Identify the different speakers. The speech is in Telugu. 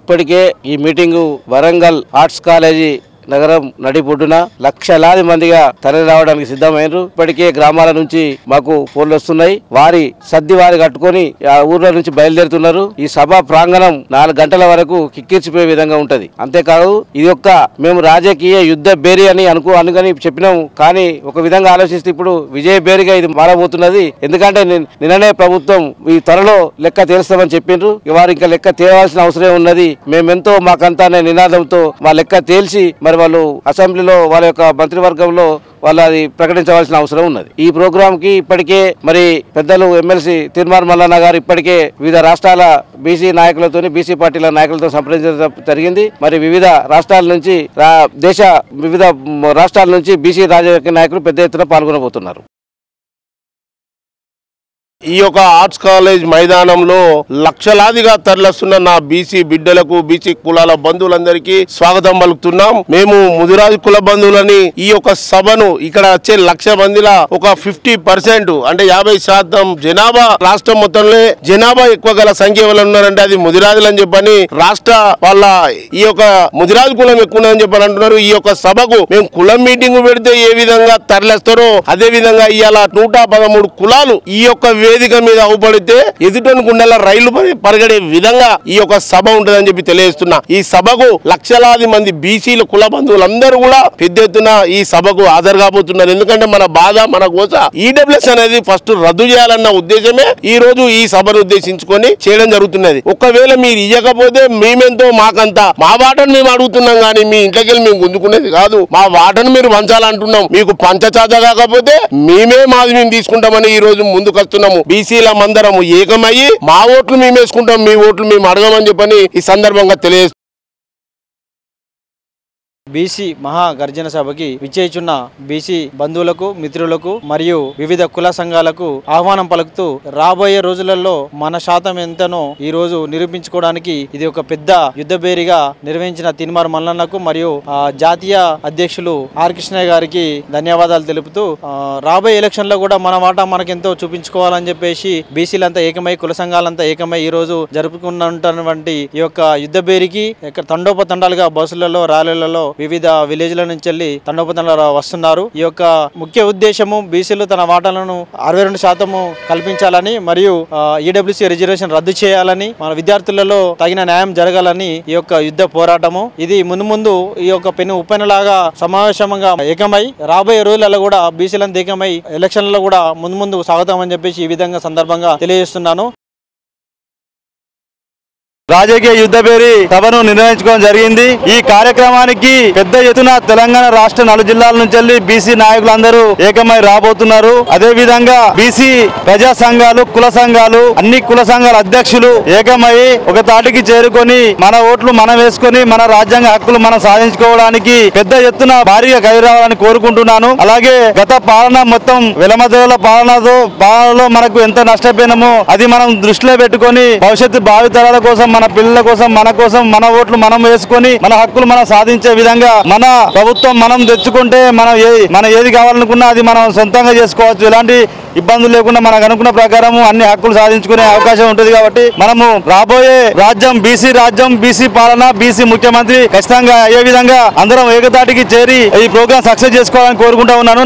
Speaker 1: ఇప్పటికే ఈ మీటింగు వరంగల్ ఆర్ట్స్ కాలేజీ నగరం నడిబొడ్డున లక్షలాది మందిగా తరలి రావడానికి సిద్ధమైనరు. ఇప్పటికే గ్రామాల నుంచి మాకు ఫోన్లు వస్తున్నాయి. వారి సర్ది వారి కట్టుకొని ఆ ఊర్ల నుంచి బయలుదేరుతున్నారు. ఈ సభ ప్రాంగణం 4 గంటల వరకు కిక్కిర్చిపోయే విధంగా ఉంటది. అంతేకాదు ఇది మేము రాజకీయ యుద్ధ బేరీ అని అనుకొని చెప్పినాము. కానీ ఒక విధంగా ఆలోచిస్తే ఇప్పుడు విజయ బేరీగా ఇది మారబోతున్నది. ఎందుకంటే నిన్ననే ప్రభుత్వం ఈ త్వరలో లెక్క తేల్స్తామని చెప్పిండ్రు. వారు ఇంకా లెక్క తేవాల్సిన అవసరం ఉన్నది. మేమెంతో మాకంతా అనే నినాదంతో మా లెక్క తేల్చి మరి వాళ్ళు అసెంబ్లీలో వాళ్ళ యొక్క మంత్రివర్గంలో వాళ్ళు అది ప్రకటించవలసిన అవసరం ఉన్నది. ఈ ప్రోగ్రామ్ కి ఇప్పటికే మరి పెద్దలు ఎమ్మెల్సీ తీర్మార్ మల్లన్న గారు ఇప్పటికే వివిధ రాష్ట్రాల బీసీ నాయకులతో బీసీ పార్టీల నాయకులతో సంప్రదించడం జరిగింది. మరి వివిధ రాష్ట్రాల నుంచి వివిధ రాష్ట్రాల నుంచి బీసీ రాజకీయ నాయకులు పెద్ద ఎత్తున పాల్గొనబోతున్నారు.
Speaker 2: ఈ యొక్క ఆర్ట్స్ కాలేజ్ మైదానంలో లక్షలాదిగా తరలిస్తున్న నా బీసీ బిడ్డలకు బీసీ కులాల బంధువులందరికీ స్వాగతం పలుకుతున్నాం. మేము ముదిరాజు కుల బంధువులని ఈ యొక్క సభను ఇక్కడ వచ్చే 1,00,000 మందిలా ఒక 50% అంటే 50% జనాభా రాష్ట్రం మొత్తంలో జనాభా ఎక్కువ గల సంఖ్య ఎవరు ఉన్నారంటే అది ముదిరాజులు అని చెప్పని రాష్ట్ర వాళ్ళ ఈ యొక్క ముదిరాజు కులం ఎక్కువ ఉందని చెప్పని అంటున్నారు. ఈ యొక్క సభకు మేము కులం మీటింగ్ పెడితే ఏ విధంగా తరలిస్తారో అదే విధంగా ఇవాళ 113 కులాలు ఈ యొక్క వేదిక మీద అవుపడితే ఎదుటని గుండెల రైలు పరిగెడే విధంగా ఈ యొక్క సభ ఉంటుందని చెప్పి తెలియజేస్తున్నా. ఈ సభకు లక్షలాది మంది బీసీల కుల బంధువులందరూ కూడా పెద్ద ఎత్తున ఈ సభకు హాజరు కాబోతున్నారు. ఎందుకంటే మన బాధ మన కోస ఈడబ్ల్యూఎస్ అనేది ఫస్ట్ రద్దు చేయాలన్న ఉద్దేశమే ఈ రోజు ఈ సభను ఉద్దేశించుకొని చేయడం జరుగుతున్నది. ఒకవేళ మీరు ఇవ్వకపోతే మేమెంతో మాకంతా మా వాటను మేము అడుగుతున్నాం కానీ మీ ఇంట్లోకి వెళ్ళి మేము గుంజుకునేది కాదు. మా వాటను మీరు పంచాలంటున్నాం. మీకు పంచచాచ కాకపోతే మాది మేము తీసుకుంటామని ఈ రోజు ముందుకు వస్తున్నాము. బీసీల మందరము ఏకమయ్యి మా ఓట్లు మేము వేసుకుంటాం, మీ ఓట్లు మేము అడగమని చెప్పని ఈ సందర్భంగా తెలియజేస్తున్నాం.
Speaker 3: బీసీ మహా గర్జన సభకి విచ్చేయుచున్న బీసీ బంధువులకు మిత్రులకు మరియు వివిధ కుల సంఘాలకు ఆహ్వానం పలుకుతూ రాబోయే రోజులలో మన శాతం ఎంతనో ఈ రోజు నిరూపించుకోవడానికి ఇది ఒక పెద్ద యుద్ధ బేరిగా నిర్వహించిన తీర్మార్ మల్లన్నకు మరియు జాతీయ అధ్యక్షులు ఆర్ కృష్ణయ్య గారికి ధన్యవాదాలు తెలుపుతూ రాబోయే ఎలక్షన్ లో కూడా మన వాటా మనకెంతో చూపించుకోవాలని చెప్పేసి బీసీలంతా ఏకమై కుల సంఘాలంతా ఏకమై ఈ రోజు జరుపుకున్నటువంటి ఈ యొక్క యుద్ధ బేరికి తండోపతండాలుగా బస్సులలో ర్యాలీలలో వివిధ విలేజ్ల నుంచి వెళ్ళి తండోపతండాలు వస్తున్నారు. ఈ యొక్క ముఖ్య ఉద్దేశము బీసీలు తన వాటాలను 62% కల్పించాలని మరియు ఈడబ్ల్యూసీ రిజర్వేషన్ రద్దు చేయాలని మన విద్యార్థులలో తగిన న్యాయం జరగాలని ఈ యొక్క యుద్ధ పోరాటము ఇది ముందు ఈ యొక్క పెను ఉప్పెనలాగా సమావేశంగా ఏకమై రాబోయే రోజులలో కూడా బీసీలంతా ఏకమై ఎలక్షన్లలో కూడా ముందు సాగుతామని చెప్పేసి ఈ విధంగా సందర్భంగా తెలియజేస్తున్నాను.
Speaker 4: రాజకీయ యుద్ధ బేరీ సభను నిర్వహించుకోవడం జరిగింది. ఈ కార్యక్రమానికి పెద్ద ఎత్తున తెలంగాణ రాష్ట్ర 4 జిల్లాల నుంచి బీసీ నాయకులందరూ ఏకమై రాబోతున్నారు. అదే విధంగా బీసీ ప్రజా సంఘాలు కుల సంఘాలు అన్ని కుల సంఘాల అధ్యక్షులు ఏకమై ఒక తాటికి చేరుకొని మన ఓట్లు మనం వేసుకొని మన రాజ్యాంగ హక్కులు మనం సాధించుకోవడానికి పెద్ద ఎత్తున భారీగా కదిరావాలని కోరుకుంటున్నాను. అలాగే గత పాలన మొత్తం వెలమదల పాలనలో మనకు ఎంత నష్టపోయినామో అది మనం దృష్టిలో పెట్టుకొని భవిష్యత్తు భావితరాల కోసం మన పిల్లల కోసం మన కోసం మన ఓట్లు మనం వేసుకొని మన హక్కులు మనం సాధించే విధంగా మన ప్రభుత్వం మనం తెచ్చుకుంటే మనం ఏది కావాలనుకున్నా అది మనం సొంతంగా చేసుకోవచ్చు. ఎలాంటి ఇబ్బందులు లేకుండా మనకు అనుకున్న ప్రకారం అన్ని హక్కులు సాధించుకునే అవకాశం ఉంటుంది. కాబట్టి మనము రాబోయే రాజ్యం బీసీ పాలన బీసీ ముఖ్యమంత్రి ఖచ్చితంగా అయ్యే విధంగా అందరం ఏకతాటికి చేరి ఈ ప్రోగ్రాం సక్సెస్ చేసుకోవాలని కోరుకుంటా ఉన్నాను.